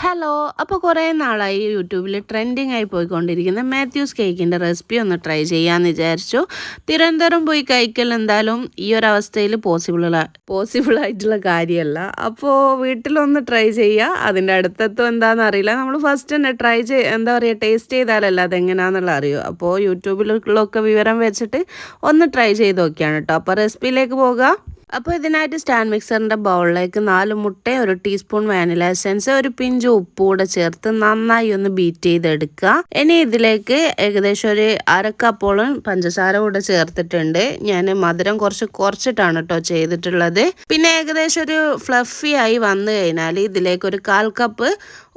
Hello. അപ്പോൾ കുറേ നാളായി യൂട്യൂബിൽ ട്രെൻഡിങ് ആയി പോയിക്കൊണ്ടിരിക്കുന്ന മാത്യൂസ് കേക്കിൻ്റെ റെസിപ്പി ഒന്ന് ട്രൈ ചെയ്യാമെന്ന് വിചാരിച്ചു. തിരുവനന്തപുരം പോയി കഴിക്കൽ എന്തായാലും ഈ ഒരു അവസ്ഥയിൽ പോസിബിൾ ആയിട്ടുള്ള കാര്യമല്ല. അപ്പോൾ വീട്ടിലൊന്ന് ട്രൈ ചെയ്യുക. അതിൻ്റെ അടുത്തെത്തും എന്താണെന്ന് അറിയില്ല. നമ്മൾ ഫസ്റ്റ് തന്നെ എന്താ പറയുക, ടേസ്റ്റ് ചെയ്താലല്ല അതെങ്ങനെയാണെന്നുള്ള അറിയൂ. അപ്പോൾ യൂട്യൂബിലൊക്കെ വിവരം വെച്ചിട്ട് ഒന്ന് ട്രൈ ചെയ്ത് നോക്കിയാണ് കേട്ടോ. അപ്പോൾ റെസിപ്പിയിലേക്ക് പോകാം. അപ്പോൾ ഇതിനായിട്ട് സ്റ്റാൻഡ് മിക്സറിൻ്റെ ബൗളിലേക്ക് 4 മുട്ട, 1 ടീസ്പൂൺ വാനില എസൻസ്, ഒരു പിഞ്ച് ഉപ്പ് കൂടെ ചേർത്ത് നന്നായി ഒന്ന് ബീറ്റ് ചെയ്തെടുക്കുക. ഇനി ഇതിലേക്ക് ഏകദേശം ഒരു അരക്കപ്പോളം പഞ്ചസാര കൂടെ ചേർത്തിട്ടുണ്ട്. ഞാൻ മധുരം കുറച്ചിട്ടാണ് കേട്ടോ ചെയ്തിട്ടുള്ളത്. പിന്നെ ഏകദേശം ഒരു ഫ്ലഫി ആയി വന്നു കഴിഞ്ഞാൽ ഇതിലേക്ക് ഒരു 1/4 കപ്പ്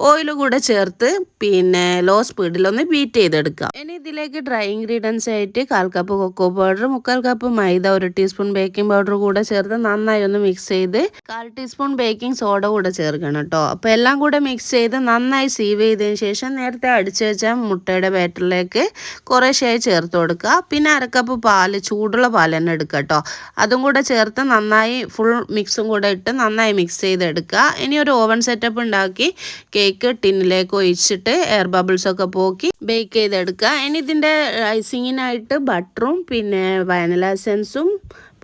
ഓയിൽ കൂടെ ചേർത്ത് പിന്നെ ലോ സ്പീഡിലൊന്ന് ബീറ്റ് ചെയ്തെടുക്കാം. ഇനി ഇതിലേക്ക് ഡ്രൈ ഇൻഗ്രീഡിയൻസ് ആയിട്ട് 1/4 കപ്പ് കൊക്കോ പൗഡർ, 3/4 കപ്പ് മൈദ, 1 ടീസ്പൂൺ ബേക്കിംഗ് പൗഡർ കൂടെ ചേർത്ത് നന്നായി ഒന്ന് മിക്സ് ചെയ്ത് 1/4 ടീസ്പൂൺ ബേക്കിംഗ് സോഡ കൂടെ ചേർക്കണം കേട്ടോ. അപ്പോൾ എല്ലാം കൂടെ മിക്സ് ചെയ്ത് നന്നായി സീവ് ചെയ്തതിന് ശേഷം നേരത്തെ അടിച്ചു വെച്ച മുട്ടയുടെ ബാറ്ററിലേക്ക് കുറേശ്ശായി ചേർത്ത് കൊടുക്കുക. പിന്നെ 1/2 കപ്പ് പാല്, ചൂടുള്ള പാൽ തന്നെ എടുക്കുക കേട്ടോ. അതും കൂടെ ചേർത്ത് നന്നായി ഫുൾ മിക്സും കൂടെ ഇട്ട് നന്നായി മിക്സ് ചെയ്തെടുക്കുക. ഇനി ഒരു ഓവൻ സെറ്റപ്പ് ഉണ്ടാക്കി കേക്ക് ടിന്നിലേക്ക് ഒഴിച്ചിട്ട് എയർ ബബിൾസ് ഒക്കെ പോക്കി ബേക്ക് ചെയ്തെടുക്കുക. ഇനി ഇതിൻ്റെ ഐസിങ്ങിനായിട്ട് ബട്ടറും പിന്നെ വാനില എസൻസും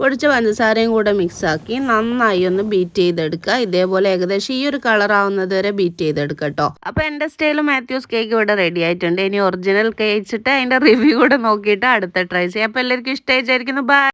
പൊടിച്ച പഞ്ചസാരയും കൂടെ മിക്സാക്കി നന്നായി ഒന്ന് ബീറ്റ് ചെയ്തെടുക്കുക. ഇതേപോലെ ഏകദേശം ഈ ഒരു കളർ ആവുന്നത് വരെ ബീറ്റ് ചെയ്തെടുക്കുക കേട്ടോ. അപ്പോൾ എൻ്റെ സ്റ്റൈൽ മാത്യൂസ് കേക്ക് ഇവിടെ റെഡി ആയിട്ടുണ്ട്. ഇനി ഒറിജിനൽ കഴിച്ചിട്ട് അതിൻ്റെ റിവ്യൂ കൂടെ നോക്കിയിട്ട് അടുത്ത ട്രൈ ചെയ്യാം. അപ്പോൾ എല്ലാവർക്കും ഇഷ്ടമായിരിക്കുന്നു. ബൈ.